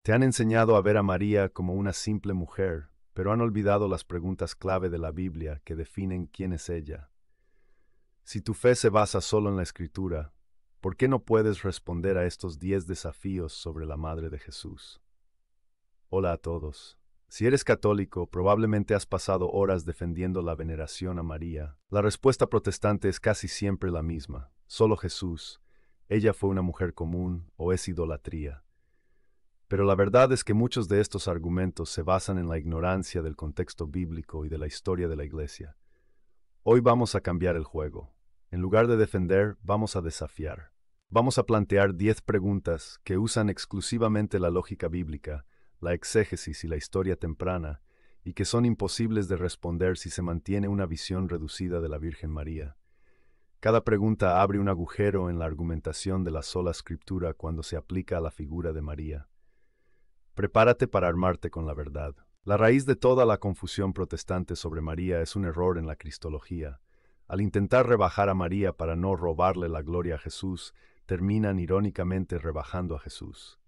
Te han enseñado a ver a María como una simple mujer, pero han olvidado las preguntas clave de la Biblia que definen quién es ella. Si tu fe se basa solo en la Escritura, ¿por qué no puedes responder a estos 10 desafíos sobre la Madre de Jesús? Hola a todos. Si eres católico, probablemente has pasado horas defendiendo la veneración a María. La respuesta protestante es casi siempre la misma: solo Jesús. Ella fue una mujer común o es idolatría. Pero la verdad es que muchos de estos argumentos se basan en la ignorancia del contexto bíblico y de la historia de la Iglesia. Hoy vamos a cambiar el juego. En lugar de defender, vamos a desafiar. Vamos a plantear 10 preguntas que usan exclusivamente la lógica bíblica, la exégesis y la historia temprana, y que son imposibles de responder si se mantiene una visión reducida de la Virgen María. Cada pregunta abre un agujero en la argumentación de la sola Escritura cuando se aplica a la figura de María. Prepárate para armarte con la verdad. La raíz de toda la confusión protestante sobre María es un error en la cristología. Al intentar rebajar a María para no robarle la gloria a Jesús, terminan irónicamente rebajando a Jesús.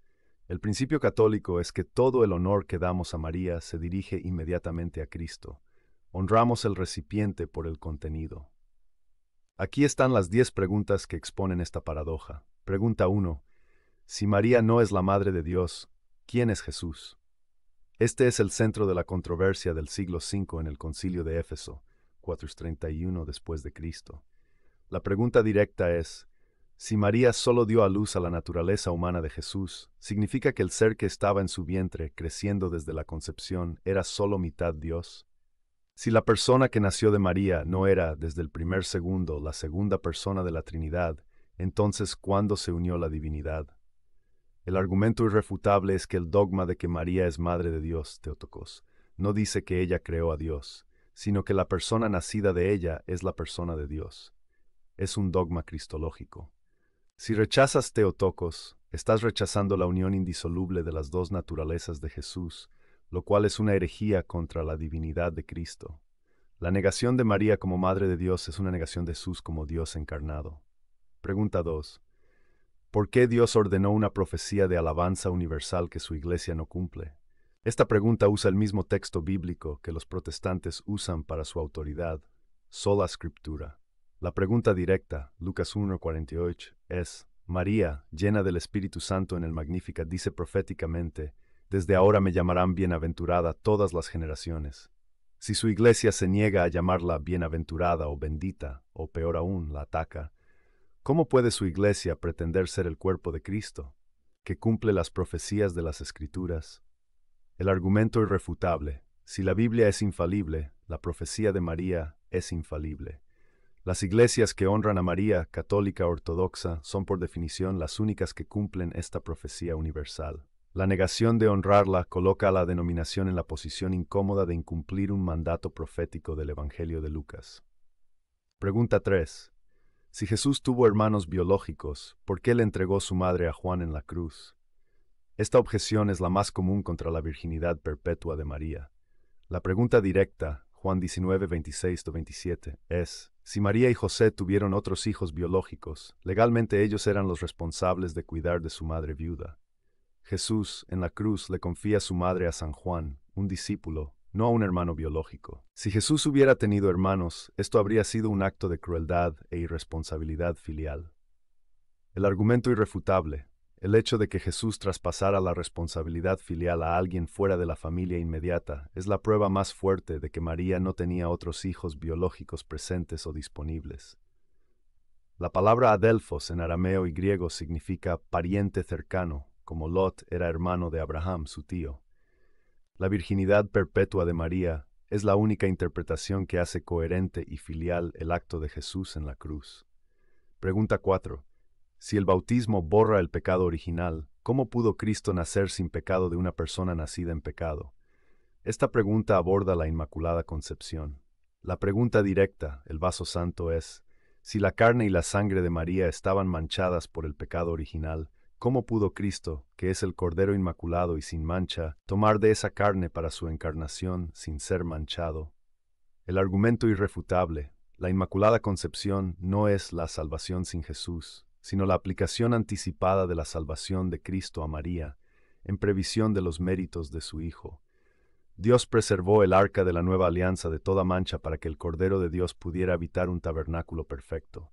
El principio católico es que todo el honor que damos a María se dirige inmediatamente a Cristo. Honramos el recipiente por el contenido. Aquí están las 10 preguntas que exponen esta paradoja. Pregunta 1. Si María no es la Madre de Dios, ¿quién es Jesús? Este es el centro de la controversia del siglo V en el Concilio de Éfeso, 431 después de Cristo. La pregunta directa es: si María solo dio a luz a la naturaleza humana de Jesús, ¿significa que el ser que estaba en su vientre, creciendo desde la concepción, era solo mitad Dios? Si la persona que nació de María no era, desde el primer segundo, la segunda persona de la Trinidad, entonces, ¿cuándo se unió la divinidad? El argumento irrefutable es que el dogma de que María es Madre de Dios, Theotokos, no dice que ella creó a Dios, sino que la persona nacida de ella es la persona de Dios. Es un dogma cristológico. Si rechazas Theotokos, estás rechazando la unión indisoluble de las dos naturalezas de Jesús, lo cual es una herejía contra la divinidad de Cristo. La negación de María como Madre de Dios es una negación de Jesús como Dios encarnado. Pregunta 2. ¿Por qué Dios ordenó una profecía de alabanza universal que su Iglesia no cumple? Esta pregunta usa el mismo texto bíblico que los protestantes usan para su autoridad, sola Scriptura. La pregunta directa, Lucas 1:48, es: María, llena del Espíritu Santo en el Magníficat, dice proféticamente: desde ahora me llamarán bienaventurada todas las generaciones. Si su Iglesia se niega a llamarla bienaventurada o bendita, o peor aún, la ataca, ¿cómo puede su Iglesia pretender ser el cuerpo de Cristo, que cumple las profecías de las Escrituras? El argumento irrefutable: si la Biblia es infalible, la profecía de María es infalible. Las iglesias que honran a María, católica ortodoxa, son por definición las únicas que cumplen esta profecía universal. La negación de honrarla coloca a la denominación en la posición incómoda de incumplir un mandato profético del Evangelio de Lucas. Pregunta 3. Si Jesús tuvo hermanos biológicos, ¿por qué le entregó su madre a Juan en la cruz? Esta objeción es la más común contra la virginidad perpetua de María. La pregunta directa, Juan 19:26-27, es: si María y José tuvieron otros hijos biológicos, legalmente ellos eran los responsables de cuidar de su madre viuda. Jesús, en la cruz, le confía su madre a San Juan, un discípulo, no a un hermano biológico. Si Jesús hubiera tenido hermanos, esto habría sido un acto de crueldad e irresponsabilidad filial. El argumento irrefutable: el hecho de que Jesús traspasara la responsabilidad filial a alguien fuera de la familia inmediata es la prueba más fuerte de que María no tenía otros hijos biológicos presentes o disponibles. La palabra adelphos en arameo y griego significa pariente cercano, como Lot era hermano de Abraham, su tío. La virginidad perpetua de María es la única interpretación que hace coherente y filial el acto de Jesús en la cruz. Pregunta 4. Si el bautismo borra el pecado original, ¿cómo pudo Cristo nacer sin pecado de una persona nacida en pecado? Esta pregunta aborda la Inmaculada Concepción. La pregunta directa, el vaso santo, es: si la carne y la sangre de María estaban manchadas por el pecado original, ¿cómo pudo Cristo, que es el Cordero Inmaculado y sin mancha, tomar de esa carne para su encarnación sin ser manchado? El argumento irrefutable: la Inmaculada Concepción no es la salvación sin Jesús, sino la aplicación anticipada de la salvación de Cristo a María, en previsión de los méritos de su Hijo. Dios preservó el arca de la nueva alianza de toda mancha para que el Cordero de Dios pudiera habitar un tabernáculo perfecto.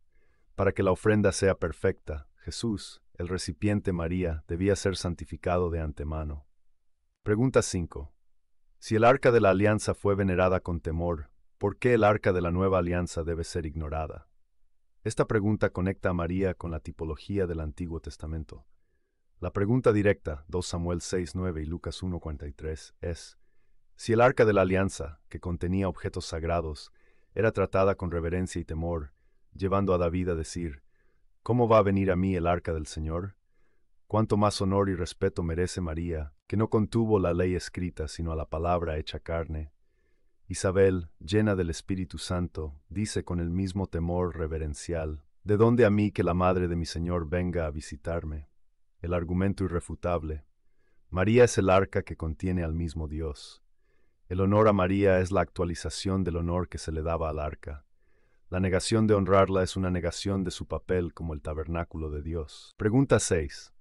Para que la ofrenda sea perfecta, Jesús, el recipiente María, debía ser santificado de antemano. Pregunta 5. Si el arca de la alianza fue venerada con temor, ¿por qué el arca de la nueva alianza debe ser ignorada? Esta pregunta conecta a María con la tipología del Antiguo Testamento. La pregunta directa, 2 Samuel 6:9 y Lucas 1:43, es: si el arca de la alianza, que contenía objetos sagrados, era tratada con reverencia y temor, llevando a David a decir: ¿cómo va a venir a mí el arca del Señor? Cuánto más honor y respeto merece María, que no contuvo la ley escrita, sino a la palabra hecha carne. Isabel, llena del Espíritu Santo, dice con el mismo temor reverencial: ¿de dónde a mí que la madre de mi Señor venga a visitarme? El argumento irrefutable: María es el arca que contiene al mismo Dios. El honor a María es la actualización del honor que se le daba al arca. La negación de honrarla es una negación de su papel como el tabernáculo de Dios. Pregunta 6.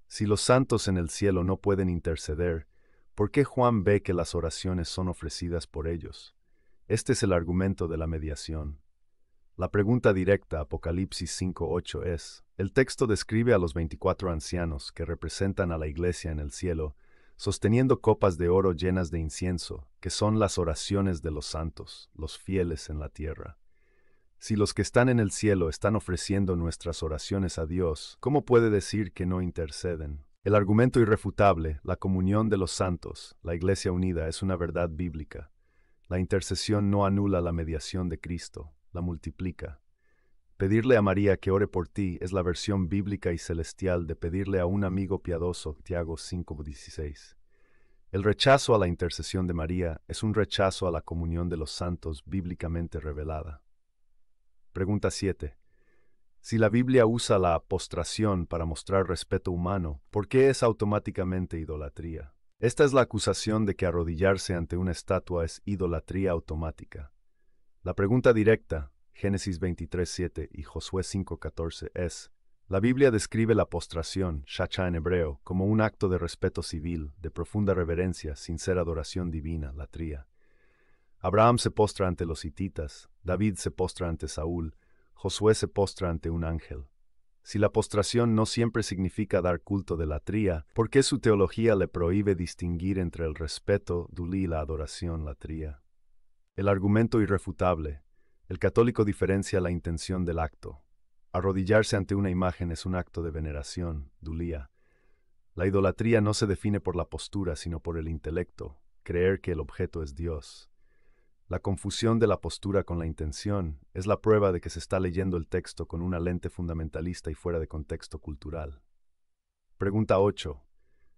Si los santos en el cielo no pueden interceder, ¿por qué Juan ve que las oraciones son ofrecidas por ellos? Este es el argumento de la mediación. La pregunta directa, Apocalipsis 5:8, es: el texto describe a los 24 ancianos que representan a la iglesia en el cielo, sosteniendo copas de oro llenas de incienso, que son las oraciones de los santos, los fieles en la tierra. Si los que están en el cielo están ofreciendo nuestras oraciones a Dios, ¿cómo puede decir que no interceden? El argumento irrefutable, la comunión de los santos, la iglesia unida, es una verdad bíblica. La intercesión no anula la mediación de Cristo, la multiplica. Pedirle a María que ore por ti es la versión bíblica y celestial de pedirle a un amigo piadoso, Tiago 5:16. El rechazo a la intercesión de María es un rechazo a la comunión de los santos bíblicamente revelada. Pregunta 7. Si la Biblia usa la postración para mostrar respeto humano, ¿por qué es automáticamente idolatría? Esta es la acusación de que arrodillarse ante una estatua es idolatría automática. La pregunta directa, Génesis 23:7 y Josué 5:14, es: la Biblia describe la postración, shacha en hebreo, como un acto de respeto civil, de profunda reverencia, sincera adoración divina, latría. Abraham se postra ante los hititas, David se postra ante Saúl, Josué se postra ante un ángel. Si la postración no siempre significa dar culto de latría, ¿por qué su teología le prohíbe distinguir entre el respeto, dulí, y la adoración, latría? El argumento irrefutable: el católico diferencia la intención del acto. Arrodillarse ante una imagen es un acto de veneración, dulía. La idolatría no se define por la postura, sino por el intelecto, creer que el objeto es Dios. La confusión de la postura con la intención es la prueba de que se está leyendo el texto con una lente fundamentalista y fuera de contexto cultural. Pregunta 8.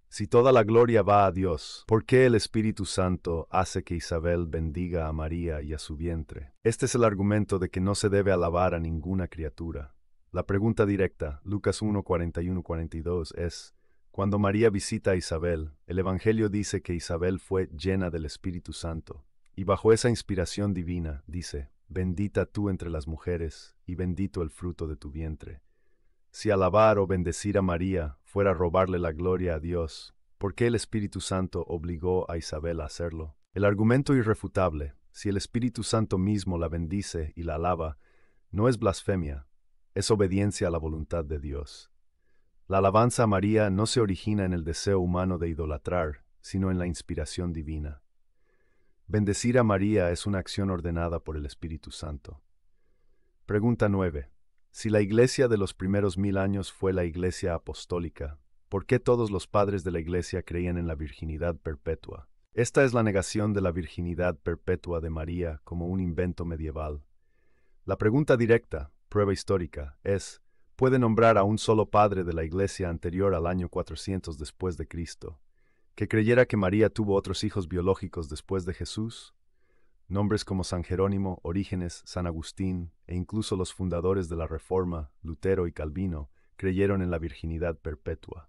Si toda la gloria va a Dios, ¿por qué el Espíritu Santo hace que Isabel bendiga a María y a su vientre? Este es el argumento de que no se debe alabar a ninguna criatura. La pregunta directa, Lucas 1:41-42, es: cuando María visita a Isabel, el Evangelio dice que Isabel fue llena del Espíritu Santo. Y bajo esa inspiración divina, dice: bendita tú entre las mujeres, y bendito el fruto de tu vientre. Si alabar o bendecir a María fuera robarle la gloria a Dios, ¿por qué el Espíritu Santo obligó a Isabel a hacerlo? El argumento irrefutable: si el Espíritu Santo mismo la bendice y la alaba, no es blasfemia, es obediencia a la voluntad de Dios. La alabanza a María no se origina en el deseo humano de idolatrar, sino en la inspiración divina. Bendecir a María es una acción ordenada por el Espíritu Santo. Pregunta 9. Si la iglesia de los primeros 1000 años fue la iglesia apostólica, ¿por qué todos los padres de la iglesia creían en la virginidad perpetua? Esta es la negación de la virginidad perpetua de María como un invento medieval. La pregunta directa, prueba histórica, es: ¿puede nombrar a un solo padre de la iglesia anterior al año 400 después de Cristo que creyera que María tuvo otros hijos biológicos después de Jesús? Nombres como San Jerónimo, Orígenes, San Agustín e incluso los fundadores de la Reforma, Lutero y Calvino, creyeron en la virginidad perpetua.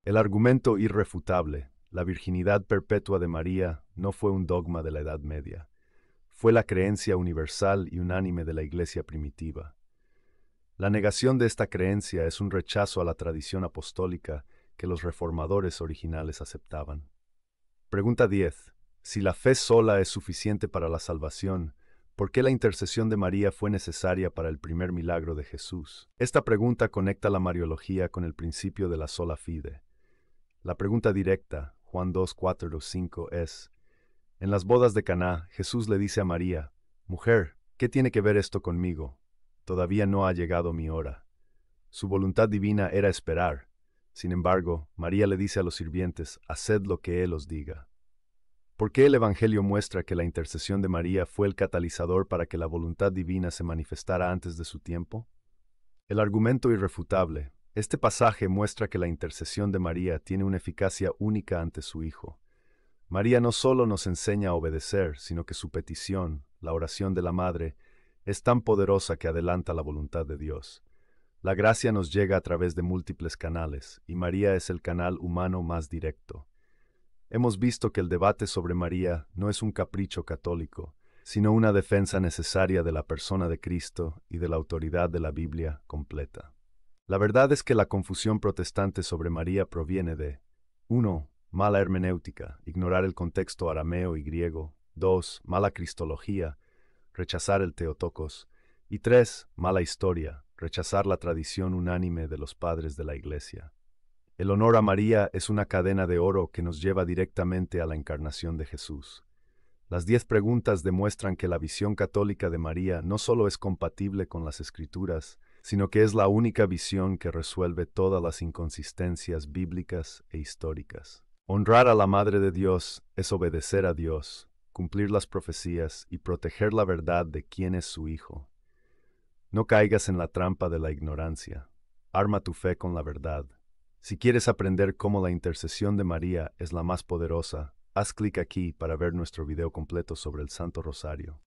El argumento irrefutable, la virginidad perpetua de María, no fue un dogma de la Edad Media. Fue la creencia universal y unánime de la Iglesia primitiva. La negación de esta creencia es un rechazo a la tradición apostólica que los reformadores originales aceptaban. Pregunta 10. Si la fe sola es suficiente para la salvación, ¿por qué la intercesión de María fue necesaria para el primer milagro de Jesús? Esta pregunta conecta la Mariología con el principio de la sola fide. La pregunta directa, Juan 2, 4, 5, es: en las bodas de Caná, Jesús le dice a María: «Mujer, ¿qué tiene que ver esto conmigo? Todavía no ha llegado mi hora». Su voluntad divina era esperar. Sin embargo, María le dice a los sirvientes: «Haced lo que Él os diga». ¿Por qué el Evangelio muestra que la intercesión de María fue el catalizador para que la voluntad divina se manifestara antes de su tiempo? El argumento irrefutable. Este pasaje muestra que la intercesión de María tiene una eficacia única ante su Hijo. María no solo nos enseña a obedecer, sino que su petición, la oración de la Madre, es tan poderosa que adelanta la voluntad de Dios. La gracia nos llega a través de múltiples canales, y María es el canal humano más directo. Hemos visto que el debate sobre María no es un capricho católico, sino una defensa necesaria de la persona de Cristo y de la autoridad de la Biblia completa. La verdad es que la confusión protestante sobre María proviene de 1. Mala hermenéutica, ignorar el contexto arameo y griego. 2. Mala cristología, rechazar el Teotocos. Y 3. Mala historia, rechazar la tradición unánime de los padres de la Iglesia. El honor a María es una cadena de oro que nos lleva directamente a la encarnación de Jesús. Las 10 preguntas demuestran que la visión católica de María no solo es compatible con las Escrituras, sino que es la única visión que resuelve todas las inconsistencias bíblicas e históricas. Honrar a la Madre de Dios es obedecer a Dios, cumplir las profecías y proteger la verdad de quién es su Hijo. No caigas en la trampa de la ignorancia. Arma tu fe con la verdad. Si quieres aprender cómo la intercesión de María es la más poderosa, haz clic aquí para ver nuestro video completo sobre el Santo Rosario.